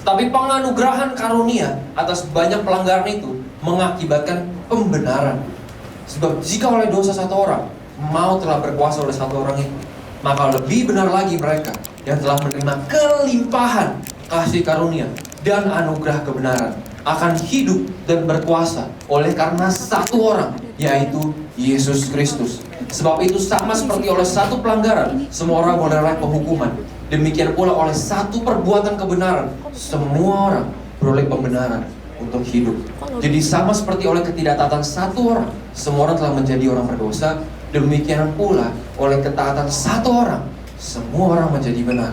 Tapi penganugerahan karunia atas banyak pelanggaran itu mengakibatkan pembenaran. Sebab jika oleh dosa satu orang, maut telah berkuasa oleh satu orang itu, maka lebih benar lagi mereka yang telah menerima kelimpahan kasih karunia dan anugerah kebenaran akan hidup dan berkuasa oleh karena satu orang, yaitu Yesus Kristus. Sebab itu sama seperti oleh satu pelanggaran semua orang beroleh penghukuman, demikian pula oleh satu perbuatan kebenaran semua orang beroleh pembenaran untuk hidup. Jadi sama seperti oleh ketidaktaatan satu orang semua orang telah menjadi orang berdosa, demikian pula oleh ketaatan satu orang semua orang menjadi benar.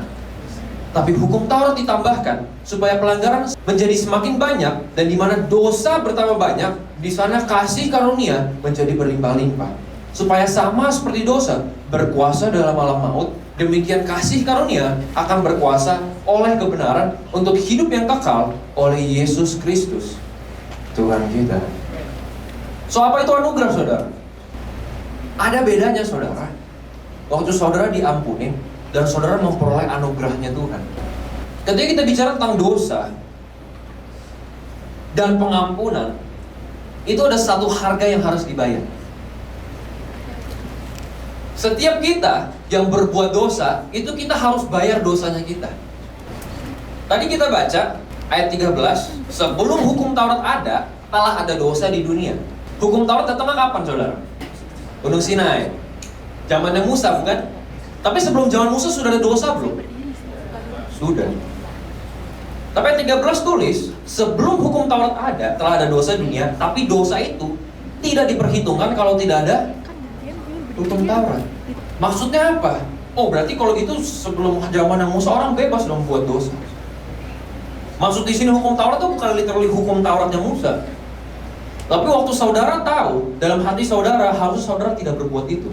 Tapi hukum Taurat ditambahkan supaya pelanggaran menjadi semakin banyak, dan di mana dosa bertambah banyak, di sana kasih karunia menjadi berlimpah-limpah. Supaya sama seperti dosa berkuasa dalam alam maut, demikian kasih karunia akan berkuasa oleh kebenaran untuk hidup yang kekal oleh Yesus Kristus Tuhan kita. So apa itu anugerah, saudara? Ada bedanya, saudara. Waktu saudara diampuni dan saudara memperoleh anugerahnya Tuhan. Ketika kita bicara tentang dosa dan pengampunan, itu ada satu harga yang harus dibayar. Setiap kita yang berbuat dosa, itu kita harus bayar dosanya kita. Tadi kita baca ayat 13, sebelum hukum Taurat ada, telah ada dosa di dunia. Hukum Taurat datangnya kapan, saudara? Gunung Sinai, zamannya Musa, bukan? Tapi sebelum zaman Musa sudah ada dosa belum? Sudah. Tapi ayat 13 tulis, sebelum hukum Taurat ada, telah ada dosa di dunia, tapi dosa itu tidak diperhitungkan kalau tidak ada hukum Taurat. Maksudnya apa? Oh, berarti kalau gitu sebelum zaman Musa orang bebas dong buat dosa. Maksud di sini hukum Taurat itu bukan literally hukum Tauratnya Musa. Tapi waktu saudara tahu, dalam hati saudara, harus saudara tidak berbuat itu.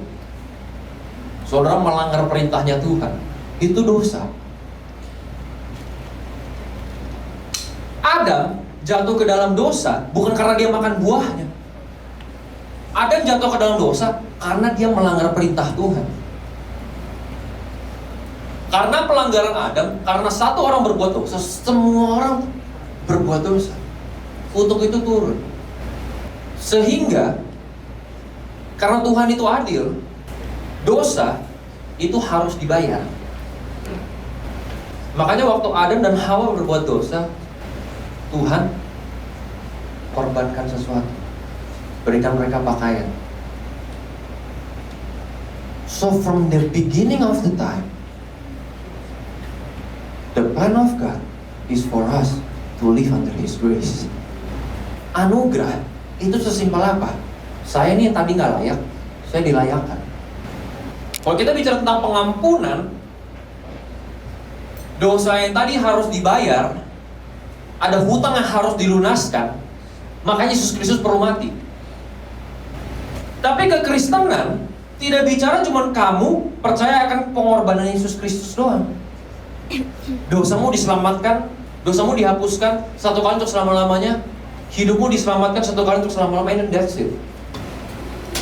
Saudara melanggar perintahnya Tuhan, itu dosa. Adam jatuh ke dalam dosa bukan karena dia makan buahnya. Adam jatuh ke dalam dosa karena dia melanggar perintah Tuhan. Karena pelanggaran Adam, karena satu orang berbuat dosa, semua orang berbuat dosa. Untuk itu turun. Sehingga karena Tuhan itu adil, dosa itu harus dibayar. Makanya waktu Adam dan Hawa berbuat dosa, Tuhan korbankan sesuatu, berikan mereka pakaian. So from the beginning of the time, the plan of God is for us to live under His grace. Anugerah itu sesimpel apa? Saya ini yang tadi nggak layak, saya dilayakkan. Kalau kita bicara tentang pengampunan, dosa yang tadi harus dibayar, ada hutang yang harus dilunaskan, makanya Yesus Kristus perlu mati. Tapi kekristenan tidak bicara cuma kamu percaya akan pengorbanan Yesus Kristus doang. Dosamu diselamatkan, dosamu dihapuskan satu kali untuk selama-lamanya, hidupmu diselamatkan satu kali untuk selama-lamanya, and that's it.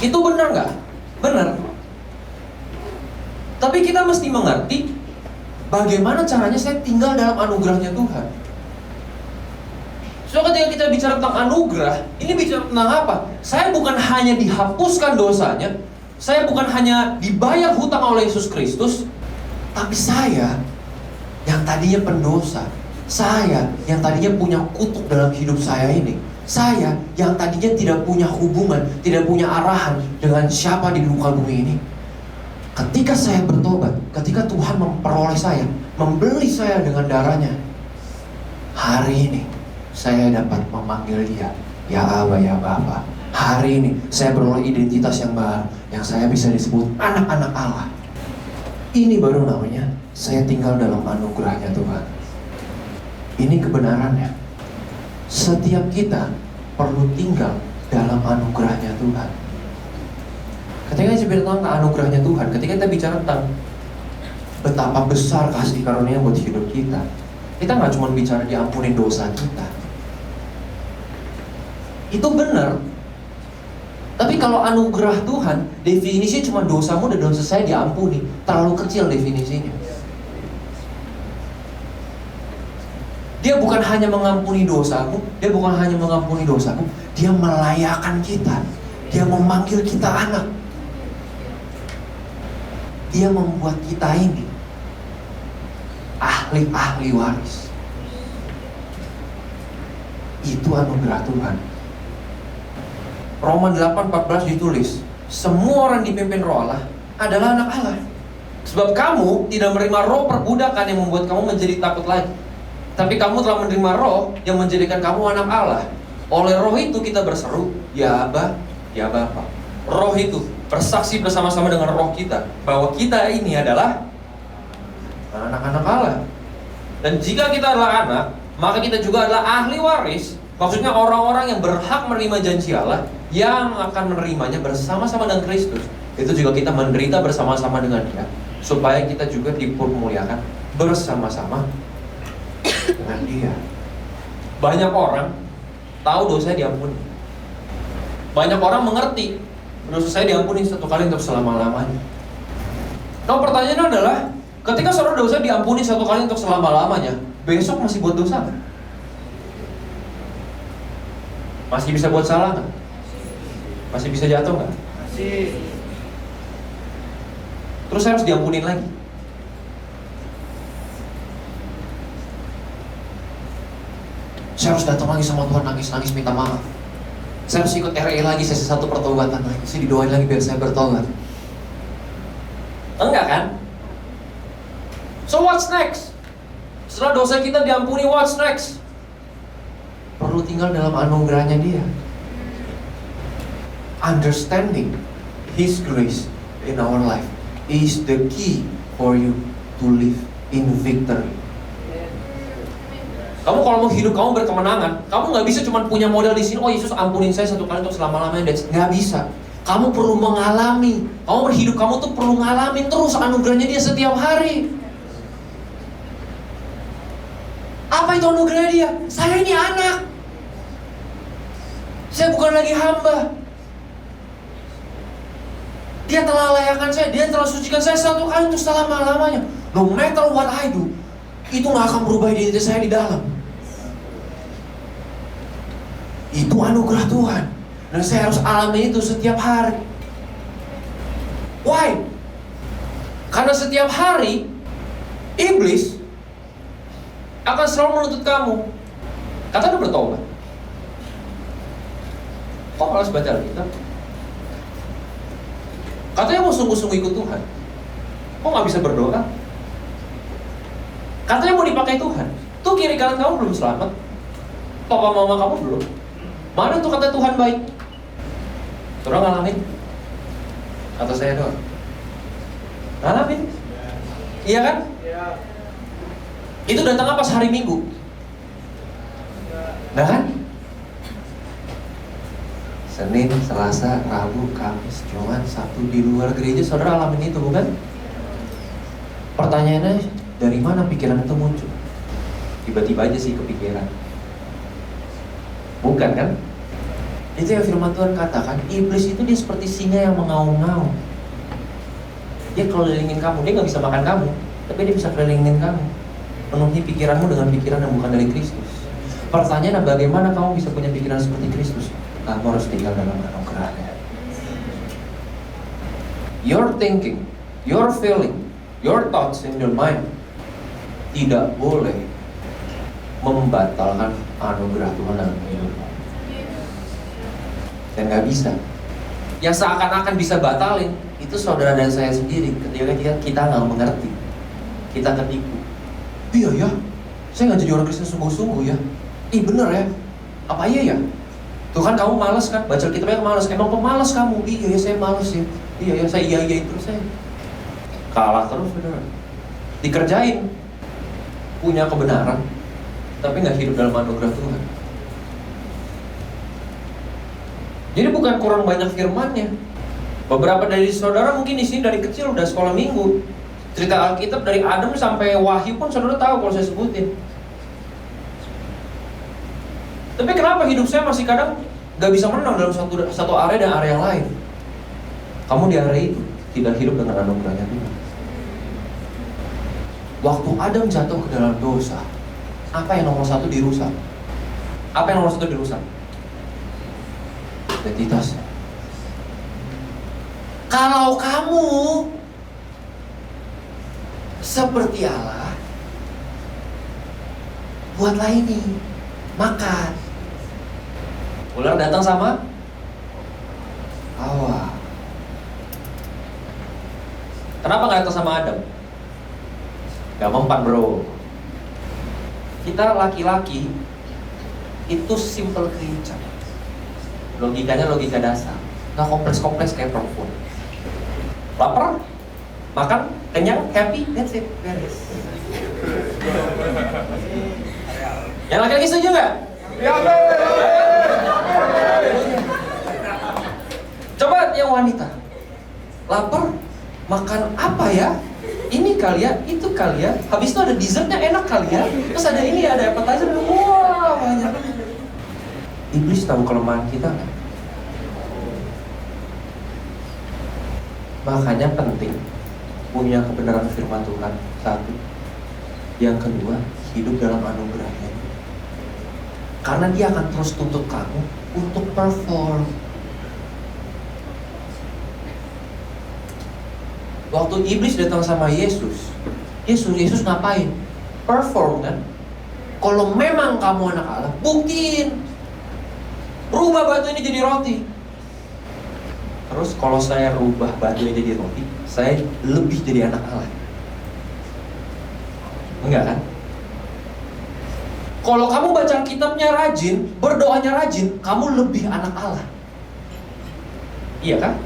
Itu benar nggak? Benar. Tapi kita mesti mengerti bagaimana caranya saya tinggal dalam anugerahnya Tuhan. So ketika kita bicara tentang anugerah, ini bicara tentang apa? Saya bukan hanya dihapuskan dosanya, saya bukan hanya dibayar hutang oleh Yesus Kristus, tapi saya yang tadinya pendosa, saya yang tadinya punya kutuk dalam hidup saya ini, saya yang tadinya tidak punya hubungan, tidak punya arahan dengan siapa di muka bumi ini, ketika saya bertobat, ketika Tuhan memperoleh saya, membeli saya dengan darahnya, hari ini saya dapat memanggil Dia, ya Aba, ya Bapa. Hari ini saya beroleh identitas yang baru, yang saya bisa disebut anak-anak Allah. Ini baru namanya saya tinggal dalam anugerahnya Tuhan. Ini kebenarannya. Setiap kita perlu tinggal dalam anugerahnya Tuhan. Ketika kita bicara tentang anugerahnya Tuhan, ketika kita bicara tentang betapa besar kasih karunia buat hidup kita, kita nggak cuma bicara diampuni dosa kita. Itu benar. Tapi kalau anugerah Tuhan, definisinya cuma dosamu dan dosa saya diampuni, terlalu kecil definisinya. Dia bukan hanya mengampuni dosaku, dia bukan hanya mengampuni dosaku, dia melayakan kita. Dia memanggil kita anak. Dia membuat kita ini ahli-ahli waris. Itu anugerah Tuhan. Roma 8:14 ditulis, semua orang dipimpin roh Allah adalah anak Allah. Sebab kamu tidak menerima roh perbudakan yang membuat kamu menjadi takut lagi, tapi kamu telah menerima roh yang menjadikan kamu anak Allah. Oleh roh itu kita berseru, ya Aba, ya Bapa. Roh itu bersaksi bersama-sama dengan roh kita bahwa kita ini adalah anak-anak Allah. Dan jika kita adalah anak, maka kita juga adalah ahli waris. Maksudnya orang-orang yang berhak menerima janji Allah, yang akan menerimanya bersama-sama dengan Kristus. Itu juga kita menderita bersama-sama dengan Dia, supaya kita juga dipermuliakan bersama-sama dengan Dia. Banyak orang tahu dosa diampuni. Banyak orang mengerti dosa saya diampuni satu kali untuk selama-lamanya. Nah, pertanyaannya adalah, ketika saudara dosa diampuni satu kali untuk selama-lamanya, besok masih buat dosa nggak? Masih bisa buat salah nggak? Masih bisa jatuh nggak? Masih. Terus saya harus diampunin lagi. Saya harus datang lagi sama Tuhan, nangis-nangis minta maaf. Saya harus ikut RE lagi, sesi satu pertobatan lagi. Saya didoain lagi biar saya bertobat. Enggak kan? So what's next? Setelah dosa kita diampuni, what's next? Perlu tinggal dalam anugerahnya Dia. Understanding His grace in our life is the key for you to live in victory. Kamu kalau mau hidup kamu berkemenangan, kamu nggak bisa cuma punya modal di sini. Oh, Yesus ampunin saya satu kali untuk selama-lamanya. Nggak bisa. Kamu perlu mengalami. Kamu berhidup, kamu tuh perlu ngalamin terus anugerahnya Dia setiap hari. Apa itu anugerahnya Dia? Saya ini anak. Saya bukan lagi hamba. Dia telah layakan saya, Dia telah sucikan saya satu kali untuk selama-lamanya. No matter what I do, itu gak akan berubah identitas saya di dalam. Itu anugerah Tuhan. Dan saya harus alami itu setiap hari. Why? Karena setiap hari iblis akan selalu menuntut kamu. Kata udah bertobat. Kok malas baca Alkitab? Katanya mau sungguh-sungguh ikut Tuhan. Kok gak bisa berdoa? Katanya mau dipakai Tuhan. Tuh kiri kanan kamu belum selamat. Papa mama kamu belum. Mana tuh kata Tuhan baik? Orang ngalamin? Atau saya doang? Ngalamin? Iya kan? Iya. Itu datangnya pas hari Minggu. Nah kan? Senin, Selasa, Rabu, Kamis, Jumat, Sabtu di luar gereja, saudara alamin itu bukan? Pertanyaannya, dari mana pikiran itu muncul? Tiba-tiba aja sih kepikiran. Bukan kan? Itu yang firman Tuhan katakan, iblis itu dia seperti singa yang mengaum-ngaum. Dia kelilingin kamu, dia gak bisa makan kamu, tapi dia bisa kelilingin kamu, penuhi pikiranmu dengan pikiran yang bukan dari Kristus. Pertanyaannya, bagaimana kamu bisa punya pikiran seperti Kristus? Kamu harus tinggal dalam anugerahnya. Your thinking, your feeling, your thoughts in your mind tidak boleh membatalkan anugerah Tuhan dalam hidupmu. Dan gak bisa. Yang seakan-akan bisa batalin itu saudara dan saya sendiri ketika kita gak mengerti, kita ketipu. Iya ya, saya gak jadi orang Kristen sungguh-sungguh ya. Ih bener ya, apa iya ya? Tuh kan kamu malas kan, baca kitabnya malas. Emang pemalas kamu? Iya ya saya malas ya. Iya ya saya iya terus saya kalah terus bener. Dikerjain, punya kebenaran, tapi nggak hidup dalam anugerah Tuhan. Jadi bukan kurang banyak firman-Nya. Beberapa dari saudara mungkin di sini dari kecil udah sekolah minggu. Cerita Alkitab dari Adam sampai Wahyu pun saudara tahu kalau saya sebutin. Tapi kenapa hidup saya masih kadang gak bisa menang dalam satu area dan area yang lain? Kamu di area itu tidak hidup dengan anugerahnya Tuhan. Waktu Adam jatuh ke dalam dosa, Apa yang nomor satu dirusak? Apa yang nomor satu dirusak? Identitas. Kalau kamu seperti Allah, buatlah ini, makan. Ular datang sama Hawa. Kenapa nggak datang sama Adam? Gak mempan bro. Kita laki-laki itu simple creature. Logikanya logika dasar, nggak kompleks-kompleks kayak perempuan. Lapar, makan, kenyang, happy, that's it, beres. Yang laki-laki setuju nggak? Ya. Coba yang wanita, lapar, makan apa ya? Ini kali ya, itu kali ya. Habis itu ada dessertnya enak kali ya. Terus ada ini, ada appetizer, wah banyak. Iblis tahu kelemahan kita kan? Makanya penting punya kebenaran firman Tuhan, satu. Yang kedua, hidup dalam anugerahnya. Karena dia akan terus tuntut kamu untuk perform. Waktu iblis datang sama Yesus ngapain? Perform kan? Kalau memang kamu anak Allah, buktiin. Rubah batu ini jadi roti. Terus kalau saya rubah batu ini jadi roti, saya lebih jadi anak Allah. Enggak kan? Kalau kamu baca kitabnya rajin, berdoanya rajin, kamu lebih anak Allah. Iya kan?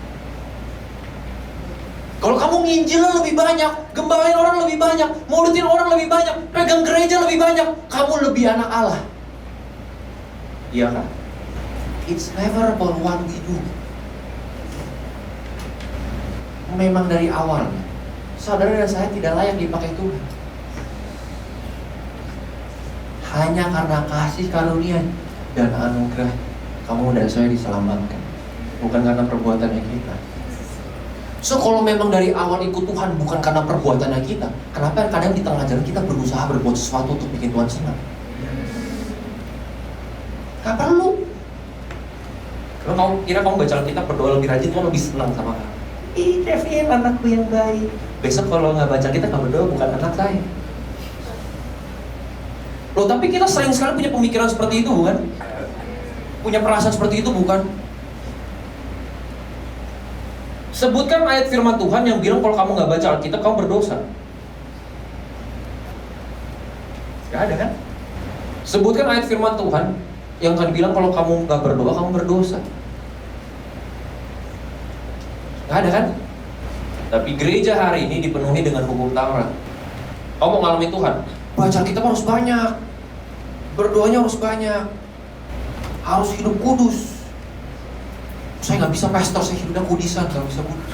Kalau kamu nginjilnya lebih banyak, gembalain orang lebih banyak, maulutin orang lebih banyak, pegang gereja lebih banyak, kamu lebih anak Allah. Iya kan? It's never about what we do. Memang dari awalnya, saudara dan saya tidak layak dipakai Tuhan. Hanya karena kasih karunia dan anugerah, kamu dan saya diselamatkan. Bukan karena perbuatannya kita. So kalau memang dari awal ikut Tuhan bukan karena perbuatannya kita, kenapa kadang di tengah jalan kita berusaha berbuat sesuatu untuk bikin Tuhan senang? Gak perlu. Kalau kamu kira kamu baca Alkitab berdoa lebih rajin, Tuhan lebih senang sama kamu. Ih, Devin anakku yang baik. Besok kalau nggak baca kita nggak berdoa, bukan anak saya. Loh, tapi kita sering sekali punya pemikiran seperti itu, bukan? Punya perasaan seperti itu, bukan? Sebutkan ayat firman Tuhan yang bilang kalau kamu nggak baca Alkitab, kamu berdosa. Gak ada kan? Sebutkan ayat firman Tuhan yang akan bilang kalau kamu nggak berdoa, kamu berdosa. Gak ada kan? Tapi gereja hari ini dipenuhi dengan hukum Taurat. Kamu mau ngalami Tuhan, baca Alkitab harus banyak, berdoanya harus banyak, harus hidup kudus. Saya nggak bisa pastor, saya hidupnya kudisan, nggak bisa kudus.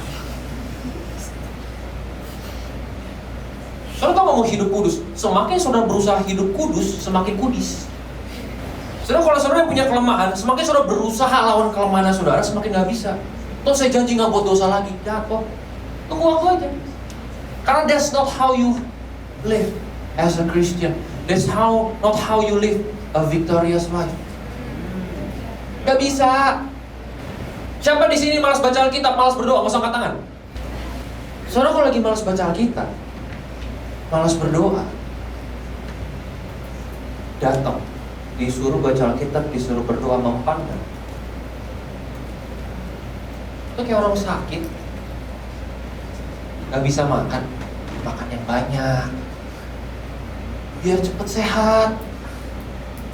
Saudara tahu nggak mau hidup kudus? Semakin saudara berusaha hidup kudus, semakin kudis. Saudara kalau saudara punya kelemahan, semakin saudara berusaha lawan kelemahan saudara, semakin nggak bisa. Toh saya janji nggak buat dosa lagi, jatuh. Tunggu waktu aja. Karena that's not how you live as a Christian. That's not how you live a victorious life. Gak bisa. Siapa di sini malas baca Alkitab, malas berdoa, nggak usah angkat tangan. Saudara kalau lagi malas baca Alkitab, malas berdoa, datang, disuruh baca Alkitab, disuruh berdoa, mempan. Itu kayak orang sakit, nggak bisa makan yang banyak, biar cepet sehat.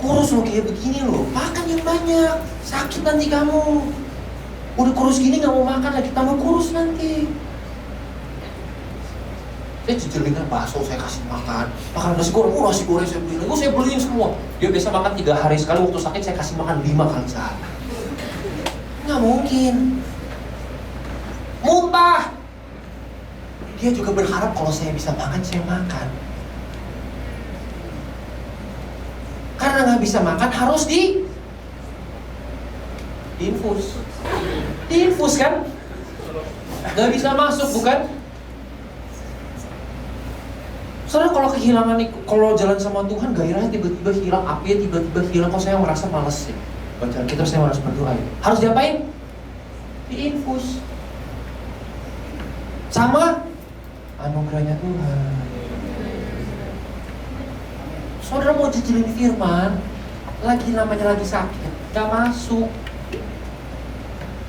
Kurus lo kayak begini lo, makan yang banyak, sakit nanti kamu. Udah kurus gini nggak mau makan lagi, tambah kurus nanti. Saya jejelingan bakso, saya kasih makan nasi goreng saya beliin. Saya beliin semua. Dia biasa makan 3 hari sekali, waktu sakit saya kasih makan 5 kali sehari. Nggak mungkin. Muntah. Dia juga berharap kalau saya bisa makan, saya makan. Karena nggak bisa makan harus diinfus. Diinfus kan? Nggak bisa masuk, bukan? Saudara, kalau kehilangan, kalau jalan sama Tuhan, gairahnya tiba-tiba hilang, apinya tiba-tiba hilang. Kok saya merasa males ya baca kita, saya harus berdoa ya. Harus diapain? Diinfus sama anugerahnya Tuhan. Saudara mau jejilin firman, namanya lagi sakit, gak masuk.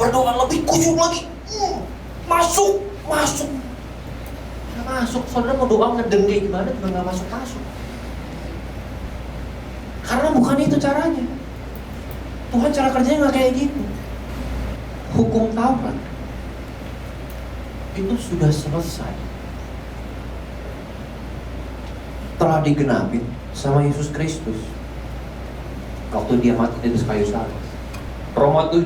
Berdoa lebih khusyuk lagi, masuk. Gak masuk. Saudara mau doa ngedeng kayak gimana juga gak masuk. Karena bukan itu caranya. Tuhan cara kerjanya gak kayak gitu. Hukum Taurat itu sudah selesai, telah digenapi sama Yesus Kristus waktu dia mati di atas kayu salib. Roma 7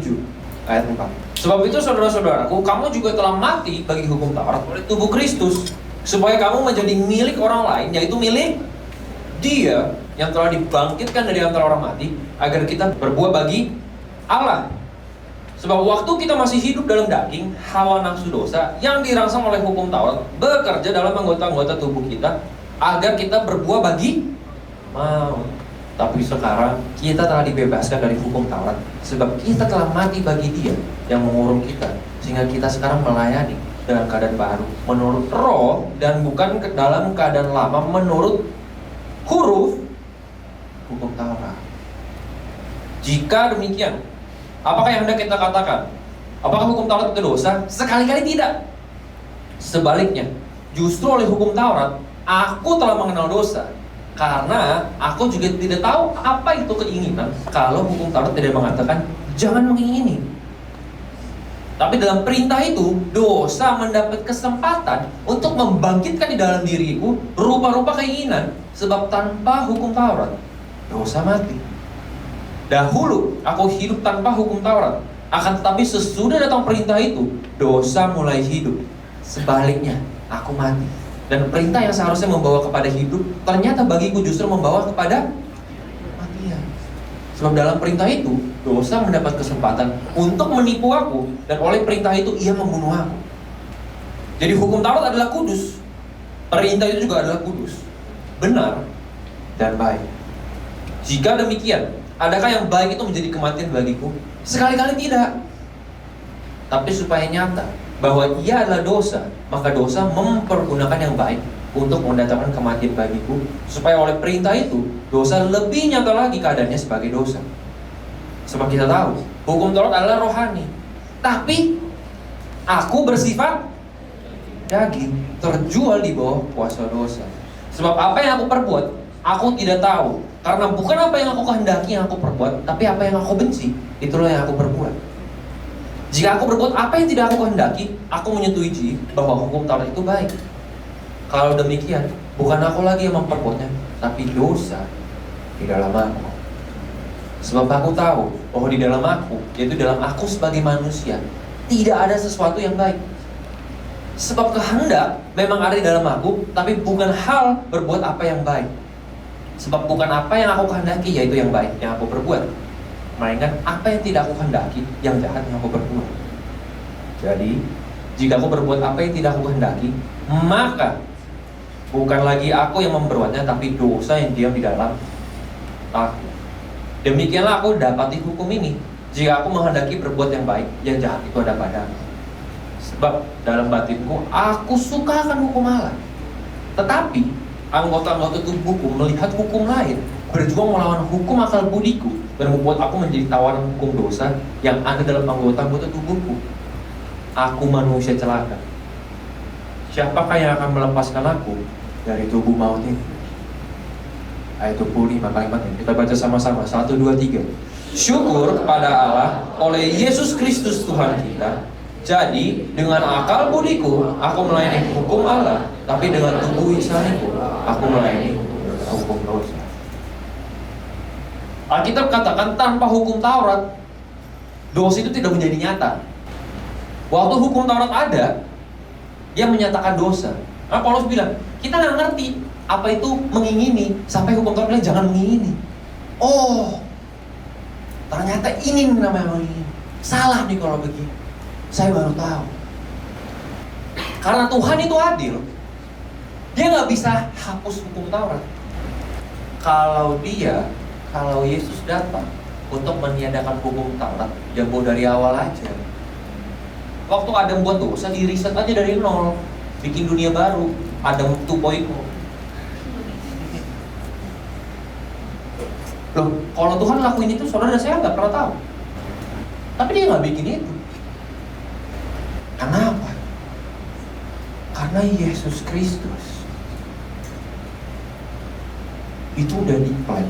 ayat 4. Sebab itu saudara-saudaraku, kamu juga telah mati bagi hukum Taurat oleh tubuh Kristus, supaya kamu menjadi milik orang lain, yaitu milik Dia yang telah dibangkitkan dari antara orang mati, agar kita berbuah bagi Allah. Sebab waktu kita masih hidup dalam daging, hawa nafsu dosa yang dirangsang oleh hukum Taurat bekerja dalam anggota-anggota tubuh kita agar kita berbuah bagi maut. Tapi sekarang kita telah dibebaskan dari hukum Taurat, sebab kita telah mati bagi Dia yang mengurung kita, sehingga kita sekarang melayani dalam keadaan baru menurut roh dan bukan dalam keadaan lama menurut huruf hukum Taurat. Jika demikian, apakah yang hendak kita katakan? Apakah hukum Taurat itu dosa? Sekali-kali tidak. Sebaliknya, justru oleh hukum Taurat aku telah mengenal dosa, karena aku juga tidak tahu apa itu keinginan, kalau hukum Taurat tidak mengatakan jangan mengingini. Tapi dalam perintah itu, dosa mendapat kesempatan untuk membangkitkan di dalam diriku rupa-rupa keinginan. Sebab tanpa hukum Taurat, dosa mati. Dahulu aku hidup tanpa hukum Taurat, akan tetapi sesudah datang perintah itu, dosa mulai hidup. Sebaliknya, aku mati. Dan perintah yang seharusnya membawa kepada hidup, ternyata bagiku justru membawa kepada kematian. Sebab dalam perintah itu, dosa mendapat kesempatan untuk menipu aku, dan oleh perintah itu ia membunuh aku. Jadi hukum Taurat adalah kudus, perintah itu juga adalah kudus, benar dan baik. Jika demikian, adakah yang baik itu menjadi kematian bagiku? Sekali-kali tidak. Tapi supaya nyata bahwa ia adalah dosa, maka dosa mempergunakan yang baik untuk mendatangkan kematian bagiku, supaya oleh perintah itu dosa lebih nyata lagi keadaannya sebagai dosa. Sebab kita tahu hukum Taurat adalah rohani, tapi aku bersifat daging, terjual di bawah kuasa dosa. Sebab apa yang aku perbuat, aku tidak tahu. Karena bukan apa yang aku kehendaki yang aku perbuat, tapi apa yang aku benci, itulah yang aku perbuat. Jika aku berbuat apa yang tidak aku kehendaki, aku menyetujui bahwa hukum Taurat itu baik. Kalau demikian, bukan aku lagi yang memperbuatnya, tapi dosa di dalam aku. Sebab aku tahu bahwa di dalam aku, yaitu dalam aku sebagai manusia, tidak ada sesuatu yang baik. Sebab kehendak memang ada di dalam aku, tapi bukan hal berbuat apa yang baik. Sebab bukan apa yang aku kehendaki, yaitu yang baik, yang aku perbuat, melainkan apa yang tidak aku kehendaki, yang jahat yang aku perbuat. Jadi, jika aku berbuat apa yang tidak aku kehendaki, maka bukan lagi aku yang memperbuatnya, tapi dosa yang diam di dalam aku. Demikianlah aku dapati hukum ini: jika aku menghendaki berbuat yang baik, yang jahat itu ada padaku. Sebab dalam batinku aku suka akan hukum Allah, tetapi anggota-anggota tubuhku melihat hukum lain, berjuang melawan hukum akal budiku, dan membuat aku menjadi tawanan hukum dosa yang ada dalam anggota-anggota tubuhku. Aku manusia celaka. Siapakah yang akan melepaskan aku dari tubuh maut ini? Ayat 25 kalimatnya kita baca sama-sama. 1, 2, 3. Syukur kepada Allah oleh Yesus Kristus Tuhan kita. Jadi dengan akal budiku aku melayani hukum Allah, tapi dengan tubuh insaniku aku melayani hukum dosa. Alkitab katakan tanpa hukum Taurat, dosa itu tidak menjadi nyata. Waktu hukum Taurat ada, dia menyatakan dosa. Nah, Paulus bilang, kita nggak ngerti apa itu mengingini, sampai hukum Taurat bilang jangan mengingini. Oh, ternyata ini namanya mengingini. Salah nih kalau begini. Saya baru tahu. Karena Tuhan itu adil, Dia Dia nggak bisa hapus hukum Taurat. Kalau Yesus datang untuk meniadakan hukum Taurat, ya mau dari awal aja. Waktu Adam buat dosa, di riset aja dari nol, bikin dunia baru, Adam 2.0. Loh, kalau Tuhan lakuin itu, saudara saya nggak pernah tahu. Tapi dia nggak bikin itu. Kenapa? Karena Yesus Kristus itu udah di-plan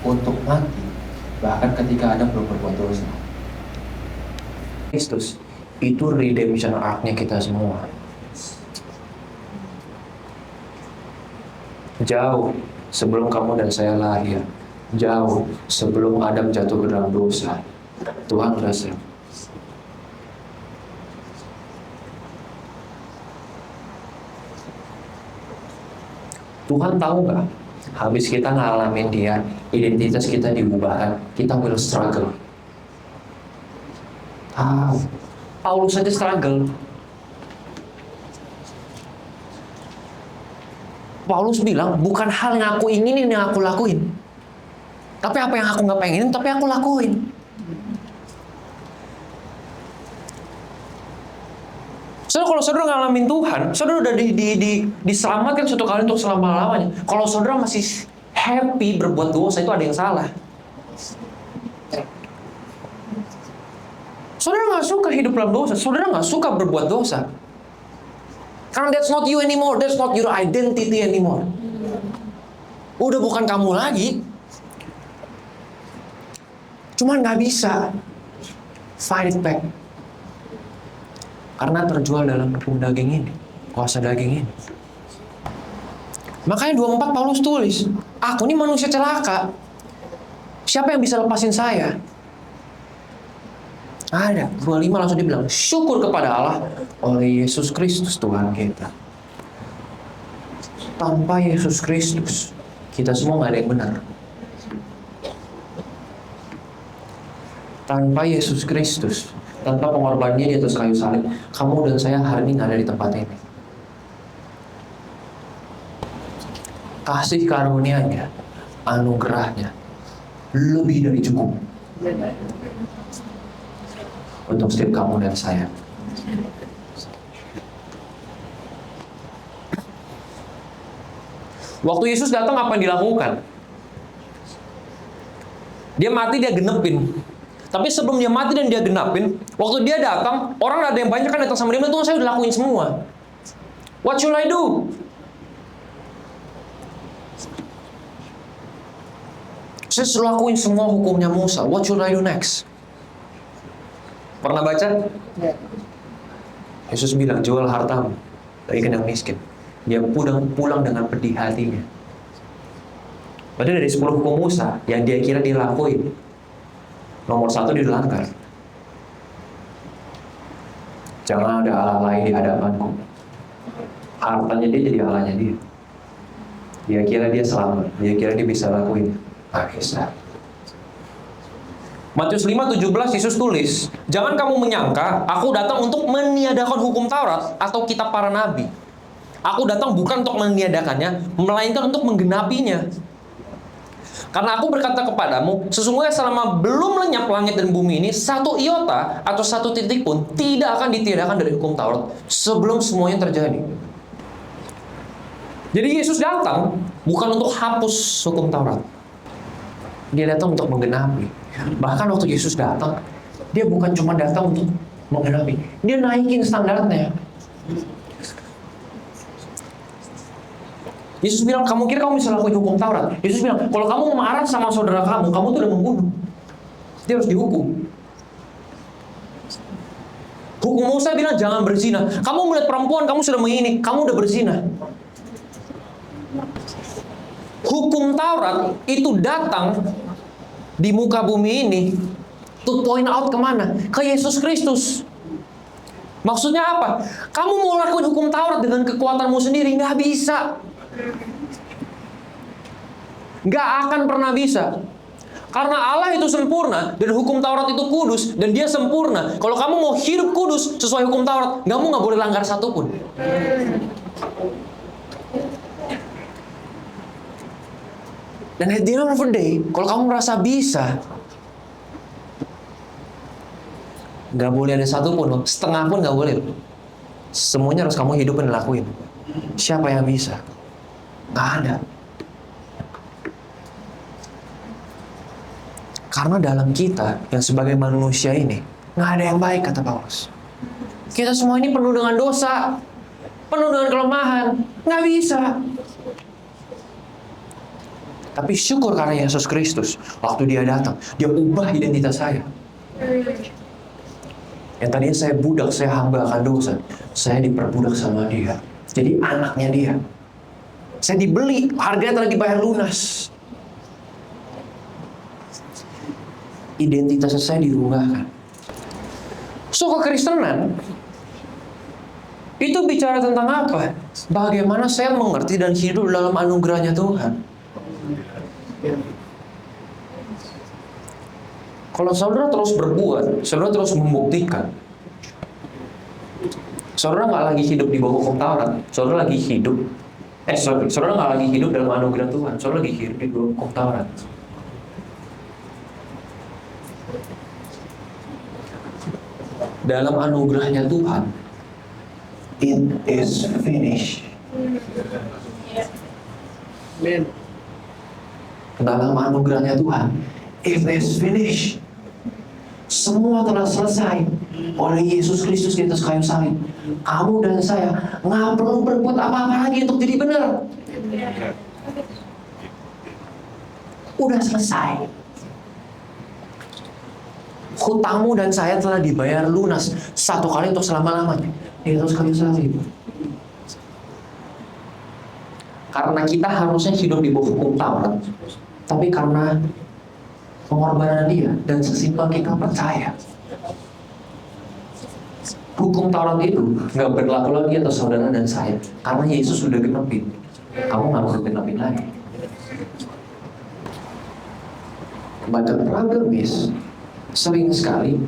untuk mati bahkan ketika Adam belum berbuat dosa. Kristus itu redemption arc-nya kita semua. Jauh sebelum kamu dan saya lahir, jauh sebelum Adam jatuh ke dalam dosa, Tuhan udah siap. Tuhan tahu nggak? Habis kita ngalamin dia, identitas kita diubahkan, kita will struggle. Tahu. Paulus saja struggle. Paulus bilang, bukan hal yang aku inginin yang aku lakuin, tapi apa yang aku nggak pengenin, tapi aku lakuin. Saudara, kalau saudara ngalamin Tuhan, saudara udah diselamatkan suatu kali untuk selama-lamanya. Kalau saudara masih happy berbuat dosa, itu ada yang salah. Saudara nggak suka hidup dalam dosa, saudara nggak suka berbuat dosa. Karena that's not you anymore, that's not your identity anymore. Udah bukan kamu lagi. Cuman nggak bisa fight it back. Karena terjual dalam tepung daging ini, kuasa daging ini. Makanya 24 Paulus tulis, aku ini manusia celaka. Siapa yang bisa lepasin saya? Ada. 25 langsung dibilang, syukur kepada Allah oleh Yesus Kristus Tuhan kita. Tanpa Yesus Kristus, kita semua nggak ada yang benar. Tanpa Yesus Kristus, tanpa pengorbanannya di atas kayu salib, kamu dan saya hari ini nggak ada di tempat ini. Kasih karunia-Nya, anugerahnya, lebih dari cukup untuk setiap kamu dan saya. Waktu Yesus datang, apa yang dilakukan? Dia mati, dia genepin. Tapi sebelum dia mati dan dia genapin, waktu dia datang, orang ada yang banyak kan datang sama dia, Tuhan saya udah lakuin semua. What should I do? Saya sudah lakuin semua hukumnya Musa. What should I do next? Pernah baca? Yesus bilang, jual hartamu, bagikan yang miskin. Dia pulang dengan pedih hatinya. Padahal dari 10 hukum Musa, yang dia kira dia lakuin, nomor 1 dilanggar. Jangan ada Allah lain di hadapanku. Hartanya dia jadi Allahnya dia. Dia kira dia selamat. Dia kira dia bisa lakuin. Nggak bisa. Matius 5:17 Yesus tulis, jangan kamu menyangka aku datang untuk meniadakan hukum Taurat atau kitab para nabi. Aku datang bukan untuk meniadakannya, melainkan untuk menggenapinya. Karena aku berkata kepadamu, sesungguhnya selama belum lenyap langit dan bumi ini, satu iota atau satu titik pun tidak akan ditiadakan dari hukum Taurat sebelum semuanya terjadi. Jadi Yesus datang bukan untuk hapus hukum Taurat. Dia datang untuk menggenapi. Bahkan waktu Yesus datang, dia bukan cuma datang untuk menggenapi, dia naikin standarnya. Yesus bilang, kamu kira kamu bisa lakuin hukum Taurat? Yesus bilang, kalau kamu marah sama saudara kamu, kamu tuh udah membunuh. Dia harus dihukum. Hukum Musa bilang jangan berzina. Kamu melihat perempuan, kamu sudah mengini, kamu udah berzina. Hukum Taurat itu datang di muka bumi ini to point out kemana? Ke Yesus Kristus. Maksudnya apa? Kamu mau lakuin hukum Taurat dengan kekuatanmu sendiri, nggak bisa. Nggak akan pernah bisa. Karena Allah itu sempurna dan hukum Taurat itu kudus dan dia sempurna. Kalau kamu mau hidup kudus sesuai hukum Taurat, kamu nggak boleh langgar satupun. Dan at the end of the day, kalau kamu merasa bisa, nggak boleh ada satu pun, setengah pun nggak boleh. Semuanya harus kamu hidupin dan lakuin. Siapa yang bisa? Nggak ada. Karena dalam kita yang sebagai manusia ini nggak ada yang baik, kata Paulus. Kita semua ini penuh dengan dosa, penuh dengan kelemahan, nggak bisa. Tapi syukur karena Yesus Kristus, waktu dia datang, dia ubah identitas saya. Yang tadinya saya budak, saya hamba akan dosa, saya diperbudak sama dia. Jadi anaknya dia. Saya dibeli, harganya telah dibayar lunas. Identitas saya dirubahkan. So, kekristenan itu bicara tentang apa? Bagaimana saya mengerti dan hidup dalam anugerahnya Tuhan. Kalau saudara terus berbuat, saudara terus membuktikan, saudara nggak lagi hidup di bawah hukum Taurat, saudara lagi hidup, saudara nggak lagi hidup dalam anugerah Tuhan, saudara lagi hidup di bawah hukum Taurat. Dalam anugerahnya Tuhan, it is finished. Amen. Dalam anugerahnya Tuhan, it is finished. Semua telah selesai oleh Yesus Kristus di atas kayu salib. Kamu dan saya nggak perlu berbuat apa-apa lagi untuk jadi benar. Udah selesai. Hutangmu dan saya telah dibayar lunas satu kali untuk selama-lamanya di atas kayu salib. Karena kita harusnya hidup di bawah hukum Taurat, tapi karena pengorbanan dia dan sesimpel kita percaya, hukum Taurat itu nggak berlaku lagi atas saudara dan saya, karena Yesus sudah genepin. Kamu nggak perlu genepin lagi. But the problem is, sering sekali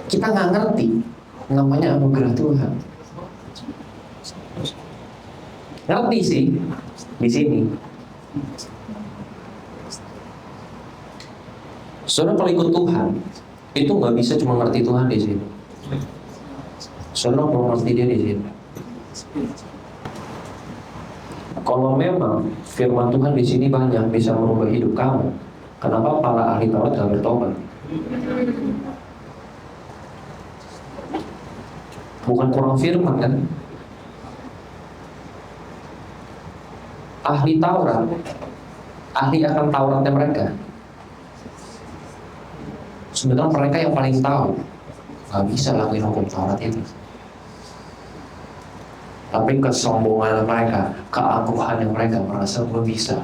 kita nggak ngerti namanya anugerah Tuhan. Ngerti sih di sini. Saudara kalau ikut Tuhan itu nggak bisa cuma ngerti Tuhan di sini. Saudara mau ngerti dia di sini. Kalau memang firman Tuhan di sini banyak bisa merubah hidup kamu, kenapa para ahli Taurat nggak bertobat? Bukan kurang firman kan? Ahli Taurat, ahli akan Tauratnya mereka. Sebenarnya mereka yang paling tahu, nggak bisa lakuin hukum Taurat itu. Tapi kesombongan mereka, keangkuhan yang mereka merasa belum bisa.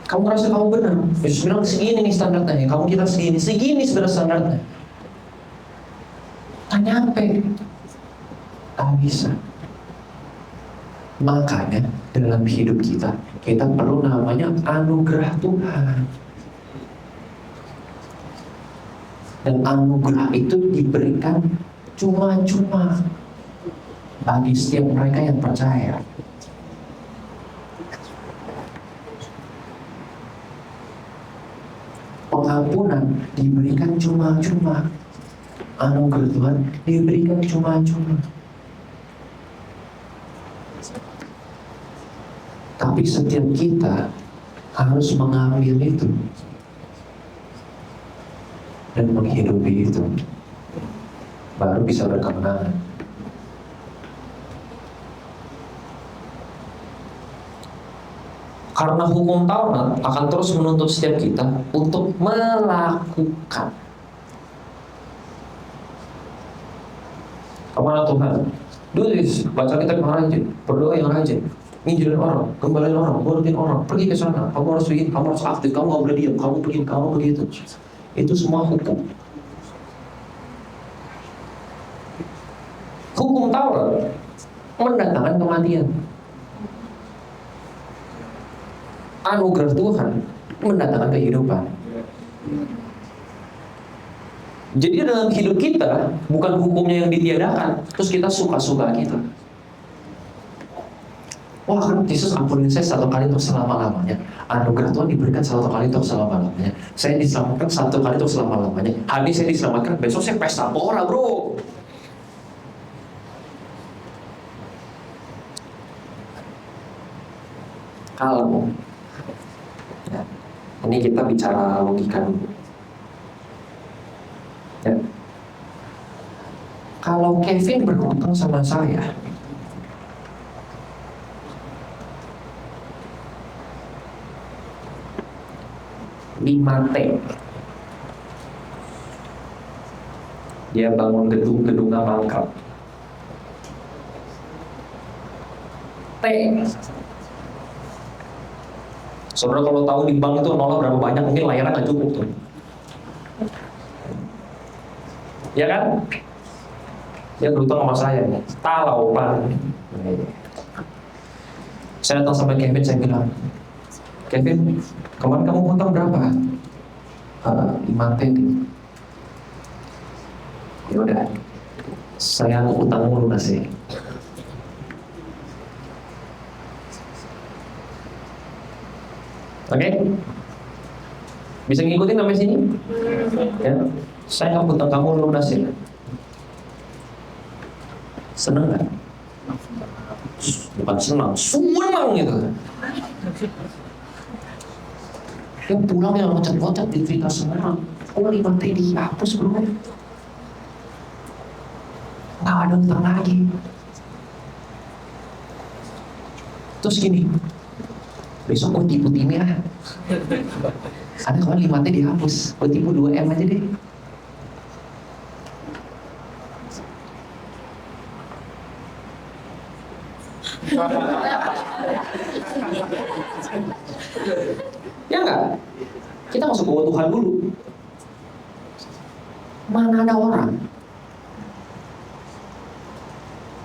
Kamu merasa kamu benar, Yesus bilang segini nih standarnya, kamu kira segini sebenarnya standarnya. Tak nyampe, tak bisa. Makanya dalam hidup kita perlu namanya anugerah Tuhan. Dan anugerah itu diberikan cuma-cuma bagi setiap mereka yang percaya. Pengampunan diberikan cuma-cuma. Anugerah Tuhan diberikan cuma-cuma. Tapi setiap kita harus mengambil itu dan menghidupi itu, baru bisa berkemenangan. Karena hukum Taurat akan terus menuntut setiap kita untuk melakukan. Kepada Tuhan, do this, baca kitab yang rajin, berdoa yang rajin, injilin orang, gembalain orang, ngurutin orang, pergi ke sana, kamu harus begini, kamu harus aktif, kamu nggak boleh diam, kamu begini, kamu begitu. Itu semua hukum. Hukum Taurat mendatangkan kematian. Anugerah Tuhan mendatangkan kehidupan. Jadi dalam hidup kita bukan hukumnya yang ditiadakan, terus kita suka-suka kita. Wah kan Yesus ampunin saya satu kali untuk selama-lamanya. Anugerah Tuhan diberikan satu kali untuk selama-lamanya. Saya diselamatkan satu kali untuk selama-lamanya. Habis saya diselamatkan, besok saya pesta pora bro. Kalau ya, ini kita bicara logika dulu. Ya. Kalau Kevin berhutang sama saya, 5T. Dia bangun gedung-gedungnya mangkrak. T. Saudara kalau tahu di bank itu nolnya berapa banyak, mungkin layarnya nggak cukup tuh. Ya kan? Dia berhutang sama saya nih. Talau pan. Saya datang sama Kevin, saya bilang, Kevin, kemarin kamu hutang berapa? 5T nih. Ya udah, saya utangmu lunasin. Oke? Bisa ngikutin sampai sini? Ya, saya nggak utang kamu lunasin. Seneng nggak? Bukan senang, sumenang gitu. Yang pulang yang loncat-loncat di cerita semua. Oh 5T dihapus bro. Nggak ada utang lagi. Terus gini, besok gue tipu timnya. Ada kawan 5T dihapus, gue tipu 2M aja deh. Ya enggak? Kita masuk bawa Tuhan dulu. Mana ada orang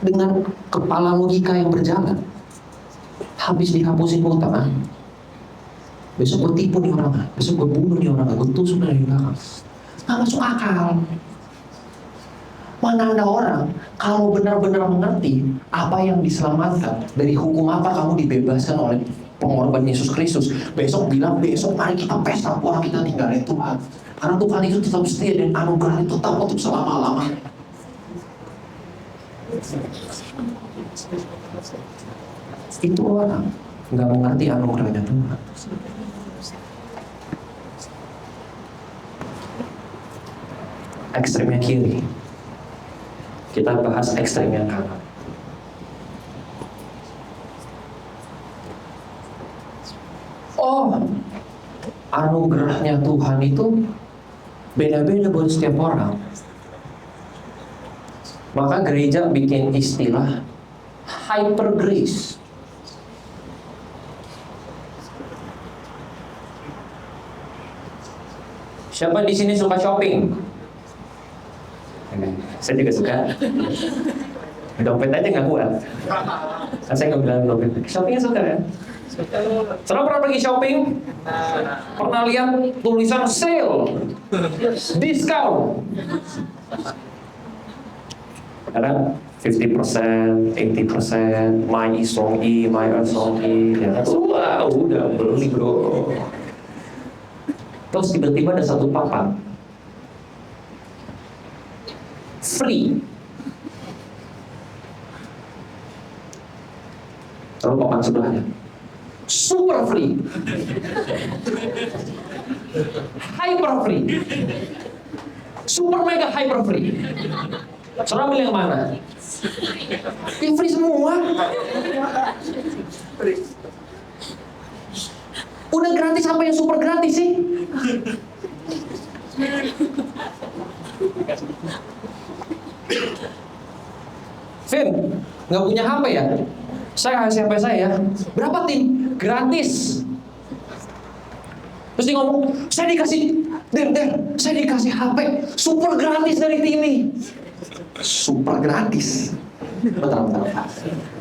dengan kepala logika yang berjalan, habis dihapusin hutang, besok gue tipu nih orang, besok gue bunuh nih orang, gue tusuk dari belakang. Nggak masuk akal. Mana ada orang kalau benar-benar mengerti apa yang diselamatkan, dari hukum apa kamu dibebaskan oleh pengorban Yesus Kristus, besok bilang, besok mari kita pesta pora, kita tinggalin Tuhan. Karena Tuhan itu tetap setia dan anugerah itu tetap untuk selama-lamanya. Itu orang nggak mengerti anugerahnya Tuhan. Ekstremnya kiri, kita bahas ekstremnya kanan. Oh, anugerahnya Tuhan itu beda-beda buat setiap orang. Maka gereja bikin istilah hyper grace. Siapa di sini suka shopping? Saya juga suka. Dompet aja nggak kuat. Saya nggak bilang dompet. Shoppingnya suka kan? Setelah pernah pergi shopping, pernah lihat tulisan sale, discount. Kadang 50%, 80%, my song E, my song E. Ya, wah, udah beli bro. Terus tiba-tiba ada satu papan free. Lalu papan sebelahnya super free, hyper free, super mega hyper free. Saudara pilih yang mana? Yang free semua. Udah gratis, apa yang super gratis sih? Vin, nggak punya HP ya? Saya kasih HP saya. Berapa tim? Gratis. Terus dia ngomong, saya dikasih, saya dikasih HP super gratis dari Timi. Super gratis. Bentar.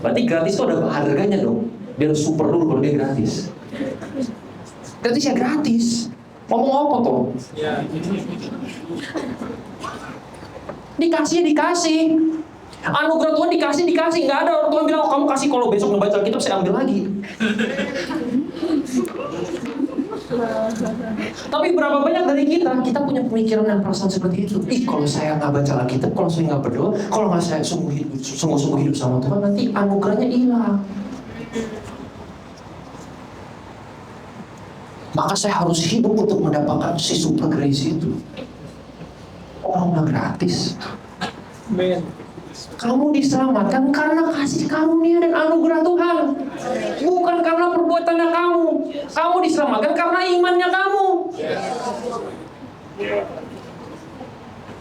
Berarti gratis itu ada harganya dong. Dia harus super dulu kalau dia gratis. Gratis ya gratis. Ngomong apa tuh? Dikasih. Anugerah Tuhan dikasih. Nggak ada orang Tuhan bilang, oh, kamu kasih, kalau besok ngebaca Alkitab saya ambil lagi. Tapi berapa banyak dari kita punya pemikiran dan perasaan seperti itu. Kalau saya nggak baca Alkitab, kalau saya nggak berdoa, kalau nggak saya sungguh-sungguh hidup sama Tuhan, nanti anugerahnya hilang. Maka saya harus hidup untuk mendapatkan si super grace itu. Orang nggak gratis. Kamu diselamatkan karena kasih karunia dan anugerah Tuhan, bukan karena perbuatannya kamu. Kamu diselamatkan karena imannya kamu.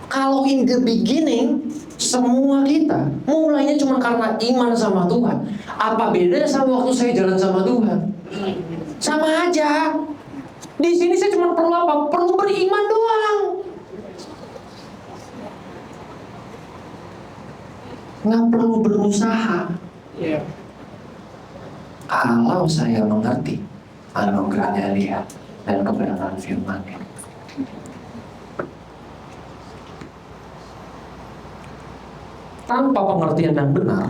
Kalau in the beginning, semua kita mulainya cuma karena iman sama Tuhan. Apa bedanya sama waktu saya jalan sama Tuhan? Sama aja. Di sini saya cuma perlu apa? Perlu beriman doang. Nggak perlu berusaha. Kalau saya mengerti anugerahnya Dia dan kebenaran firman-Nya. Tanpa pengertian yang benar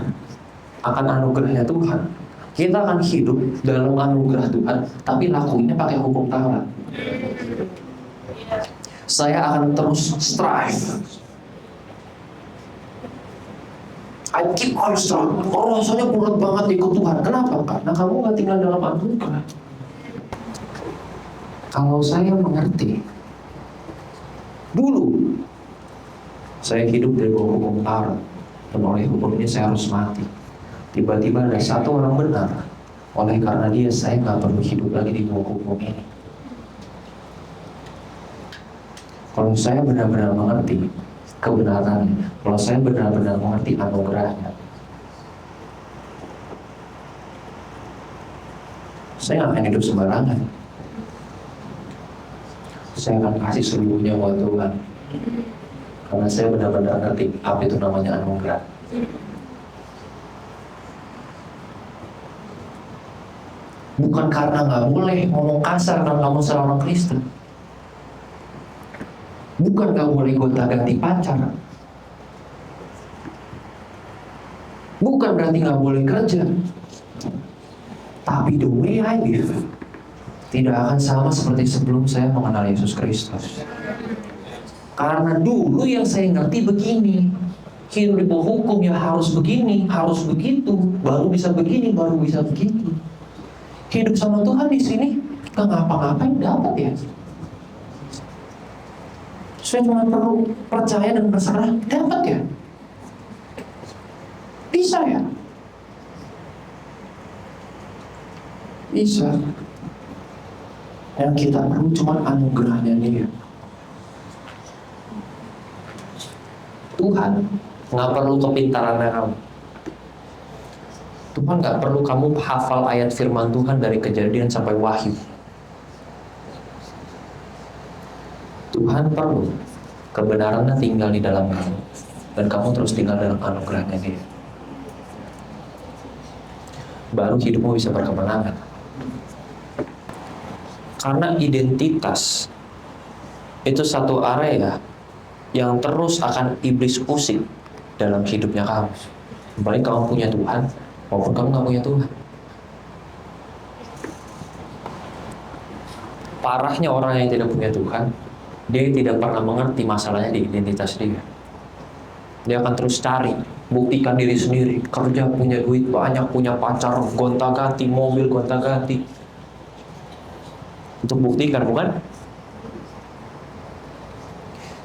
akan anugerahnya Tuhan, kita akan hidup dalam anugerah Tuhan, tapi lakuinnya pakai hukum Taurat. Saya akan terus strive. I keep on strong. Oh, rasanya berat banget ikut Tuhan. Kenapa? Karena kamu gak tinggal dalam anugerah. Kalau saya mengerti, dulu saya hidup dari bawah hukum Taurat, dan oleh hukum ini saya harus mati. Tiba-tiba ada satu orang benar. Oleh karena Dia, saya gak perlu hidup lagi di bawah hukum ini. Kalau saya benar-benar mengerti kebenarannya, kalau saya benar-benar mengerti anugerahnya, saya nggak akan hidup sembarangan. Saya akan kasih seluruhnya buat Tuhan, karena saya benar-benar ngerti apa itu namanya anugerah. Bukan karena nggak boleh ngomong kasar karena kamu seorang Kristen. Bukan gak boleh gonta-ganti pacar. Bukan berarti gak boleh kerja. Tapi the way I live tidak akan sama seperti sebelum saya mengenal Yesus Kristus. Karena dulu yang saya ngerti begini, hidup di bawah hukum ya harus begini, harus begitu, baru bisa begini, baru bisa begitu. Hidup sama Tuhan di sini gak ngapa-ngapain dapat ya. Saya cuma perlu percaya dan berserah, dapat ya? Bisa ya? Bisa. Yang kita perlu cuma anugerahnya Dia. Tuhan nggak perlu kepintarannya kamu. Tuhan nggak perlu kamu hafal ayat firman Tuhan dari Kejadian sampai Wahyu. Tuhan perlu kebenarannya tinggal di dalam kamu, dan kamu terus tinggal dalam anugerahnya Dia. Baru hidupmu bisa berkemenangan. Karena identitas itu satu area yang terus akan iblis usik dalam hidupnya kamu. Baik kamu punya Tuhan maupun kamu nggak punya Tuhan. Parahnya orang yang tidak punya Tuhan, dia tidak pernah mengerti masalahnya di identitas dia. Dia akan terus cari, buktikan diri sendiri, kerja, punya duit banyak, punya pacar, gonta-ganti, mobil gonta-ganti. Untuk buktikan, bukan?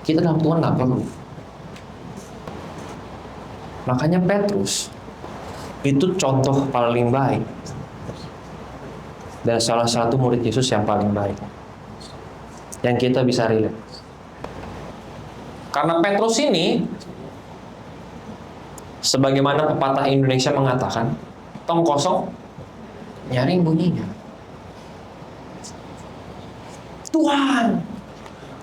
Kita dalam Tuhan nggak perlu. Makanya Petrus itu contoh paling baik dan salah satu murid Yesus yang paling baik yang kita bisa relate. Karena Petrus ini, sebagaimana pepatah Indonesia mengatakan, tong kosong nyari bunyinya. Tuhan,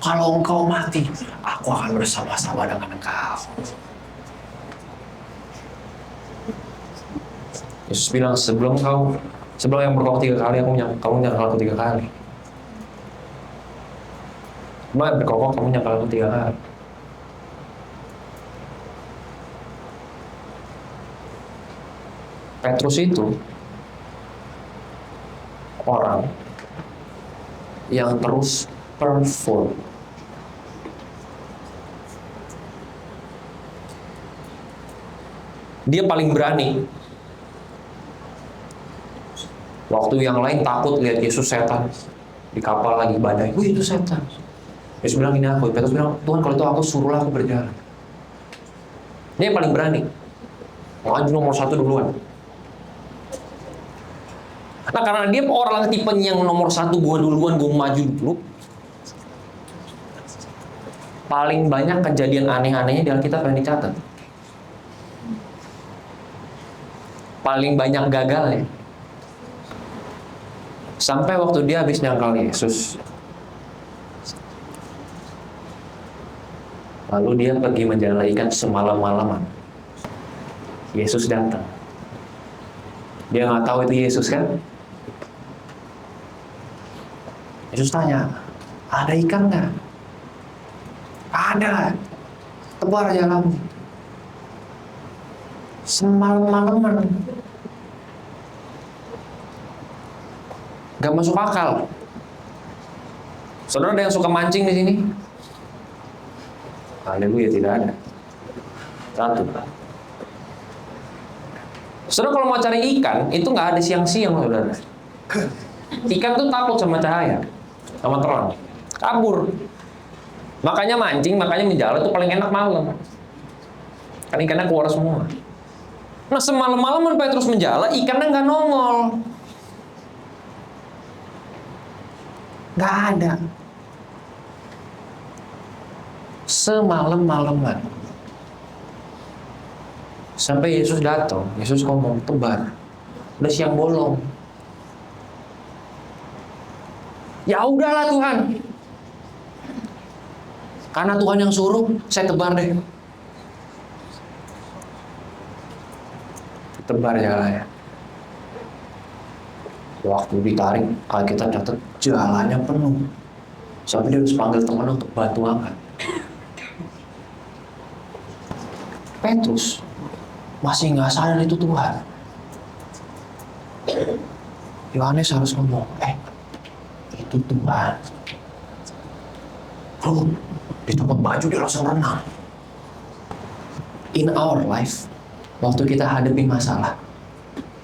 kalau Engkau mati, aku akan bersama-sama dengan Engkau. Yesus bilang, sebelum yang berkokok 3 kali, kamu nyangkal aku 3 kali. Berkokok, kamu nyangkal aku 3 kali. Petrus itu orang yang terus perform. Dia paling berani. Waktu yang lain takut lihat Yesus setan di kapal lagi badai. Wih, itu setan. Yesus bilang ini aku. Petrus bilang, Tuhan kalau itu aku, suruhlah aku berjalan. Dia yang paling berani. Maju nomor 1 duluan. Nah, karena dia orang tipe yang nomor 1, gua duluan, gua maju dulu. Paling banyak kejadian aneh-anehnya di Alkitab yang dicatat. Paling banyak gagalnya. Sampai waktu dia habis nyangkal Yesus. Lalu dia pergi menjala ikan semalam-malaman. Yesus datang. Dia nggak tahu itu Yesus kan? Yesus tanya, ada ikan nggak? Ada. Tebar aja kamu. Semalam-malaman. Gak masuk akal. Saudara ada yang suka mancing di sini? Haleluya, tidak ada. 1. Saudara kalau mau cari ikan, itu nggak ada siang-siang, saudara. Ikan tuh takut sama cahaya, sama terang, kabur. Makanya mancing, makanya menjala itu paling enak malam. Kan ikannya keluar semua. Nah, semalam-malaman Petrus menjala, ikannya nggak nongol. Nggak ada. Semalam-malaman. Sampai Yesus datang, Yesus ngomong, tebar. Udah siang bolong. Ya udahlah Tuhan. Karena Tuhan yang suruh, saya tebar deh. Tebar jalannya. Waktu ditarik, Alkitab catat jalannya penuh. Sampai dia harus panggil teman untuk bantu angkat. Petrus masih nggak sadar itu Tuhan. Yohanes harus ngomong, itu Tuhan. Bro, dicopot baju dia langsung renang. In our life, waktu kita hadapi masalah,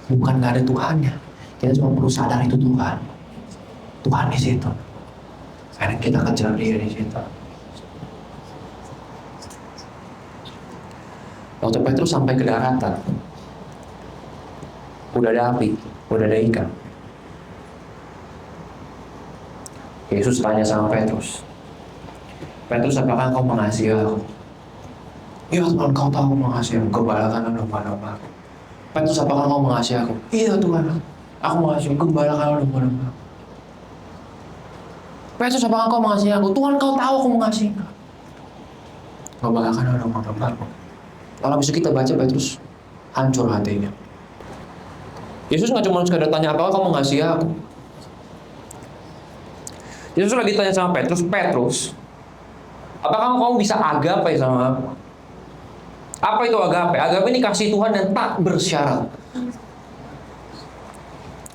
bukan nggak ada Tuhannya. Kita cuma perlu sadar itu Tuhan. Tuhan di situ. Karena kita kejar dia di situ. Waktu Petrus sampai ke daratan, udah ada api, udah ada ikan. Yesus tanya sama Petrus, Petrus, apakah engkau mengasihi aku? Iya Tuhan, kau tahu mengasihi aku. Gembalakan domba-domba. Petrus, apakah engkau mengasihi aku? Iya Tuhan, aku mengasihi. Gembalakan domba-domba. Petrus, apakah engkau mengasihi aku? Tuhan, kau tahu aku mengasihi engkau. Gembalakan domba-domba. Kalau bisa kita baca, Petrus hancur hatinya. Yesus nggak cuma sekadar tanya, apakah kau mengasihi aku? Yesus lagi tanya sama Petrus, Petrus, apakah kamu bisa agape sama aku? Apa itu agape? Agape ini kasih Tuhan yang tak bersyarat.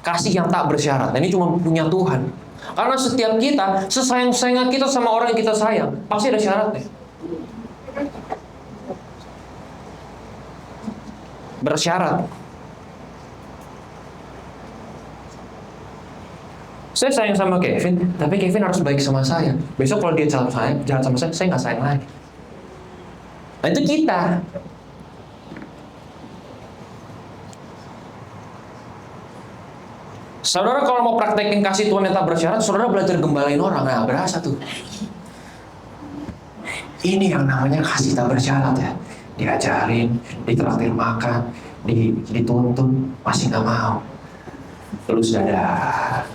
Kasih yang tak bersyarat. Ini cuma punya Tuhan. Karena setiap kita, sesayang-sayangnya kita sama orang yang kita sayang, pasti ada syaratnya. Bersyarat. Saya sayang sama Kevin, tapi Kevin harus baik sama saya. Besok kalau dia jahat sama saya nggak sayang lagi. Nah, itu kita. Saudara kalau mau praktekin kasih Tuhan yang tak bersyarat, saudara belajar gembalain orang. Nah, berasa tuh. Ini yang namanya kasih tak bersyarat ya. Diajarin, ditraktir makan, dituntun, masih nggak mau. Terus dadah.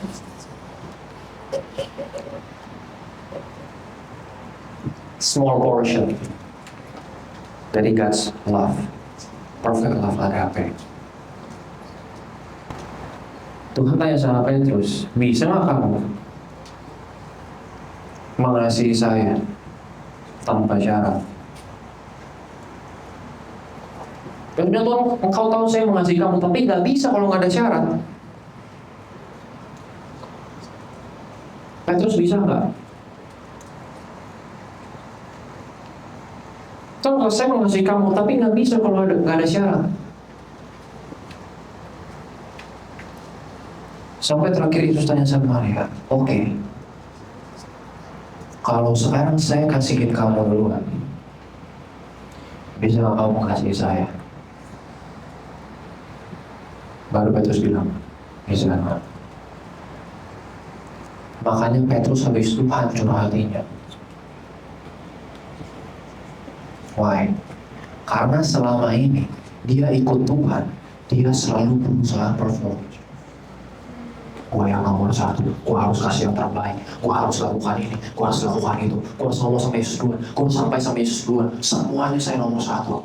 Small portion dari God's love, perfect love agape. Tuhan tanya sama Petrus, bisa nggak kamu mengasihi saya tanpa syarat? Petrus bilang, Tuhan, engkau tahu saya mengasihi kamu, tapi nggak bisa kalau nggak ada syarat. Petrus bisa nggak? Tuhan, kalau saya mengasihi kamu, tapi nggak bisa kalau nggak ada syarat. Sampai terakhir Yesus tanya sama Maria, oke, kalau sekarang saya kasihin kamu duluan, bisa nggak kamu kasih saya? Baru Petrus bilang, bisa nggak? Makanya Petrus habis itu hancur hatinya. Why? Karena selama ini dia ikut Tuhan, dia selalu berusaha perform. Gue yang nomor satu, gue harus kasih yang terbaik, gue harus lakukan ini, gue harus lakukan itu, gue harus ngomong sama Yesus duluan, gue harus sampai sama Yesus duluan, semuanya saya nomor satu.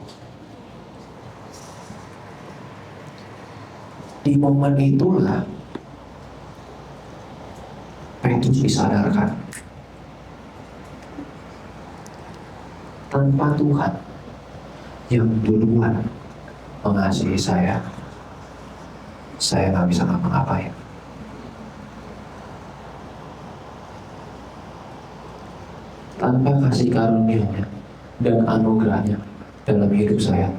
Di momen itulah Petrus disadarkan, tanpa Tuhan yang duluan mengasihi saya nggak bisa ngapa-ngapain. Tanpa kasih karunia-Nya dan anugerahnya dalam hidup saya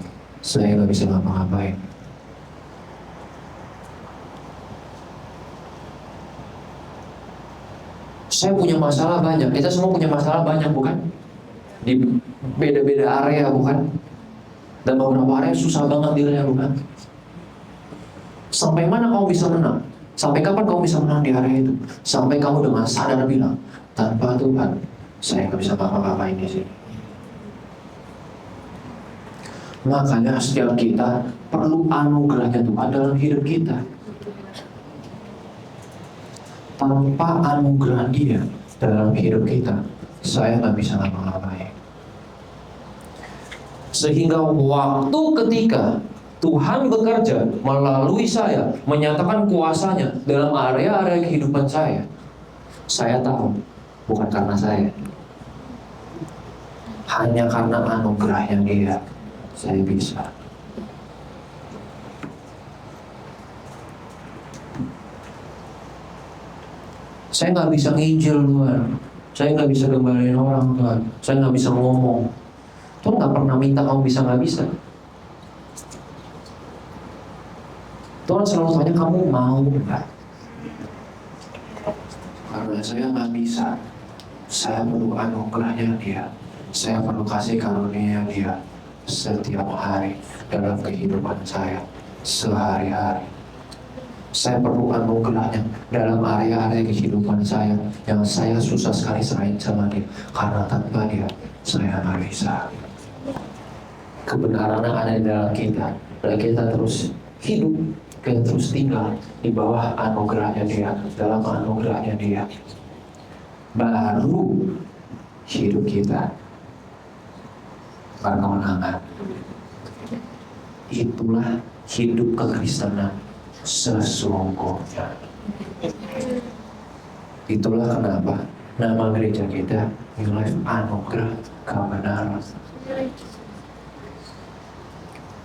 nggak bisa ngapa-ngapain. Saya punya masalah banyak, kita semua punya masalah banyak, bukan? Di beda-beda area, bukan? Dan beberapa area susah banget dirinya, bukan? Sampai mana kamu bisa menang? Sampai kapan kamu bisa menang di area itu? Sampai kamu dengan sadar bilang, tanpa Tuhan saya nggak bisa ngapa-ngapain di sini. Makanya setiap kita perlu anugerahnya Tuhan dalam hidup kita. Tanpa anugerah Dia dalam hidup kita, saya nggak bisa ngapa-ngapain. Sehingga waktu ketika Tuhan bekerja melalui saya, menyatakan kuasanya dalam area-area kehidupan saya tahu bukan karena saya, hanya karena anugerahnya Dia saya bisa. Saya nggak bisa nginjil Tuhan, saya nggak bisa gembalain orang Tuhan, saya nggak bisa ngomong. Tuhan nggak pernah minta kamu bisa nggak bisa. Tuhan selalu tanya kamu mau nggak? Karena saya nggak bisa, saya perlu anugerahnya Dia, saya perlu kasih karunia Dia setiap hari dalam kehidupan saya sehari-hari. Saya perlu anugerahnya dalam area-area kehidupan saya yang saya susah sekali serahin sama Dia, karena tanpa Dia saya nggak bisa. Kebenaran yang ada di dalam kita, dan kita terus hidup, kita terus tinggal di bawah anugerahnya Dia, dalam anugerahnya Dia, baru hidup kita berkemenangan. Itulah hidup kekristenan sesungguhnya. Itulah kenapa nama gereja kita New Life Anugerah Kebenaran.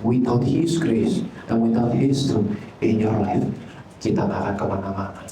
Without His grace and without His truth in your life, kita nggak akan kemana-mana.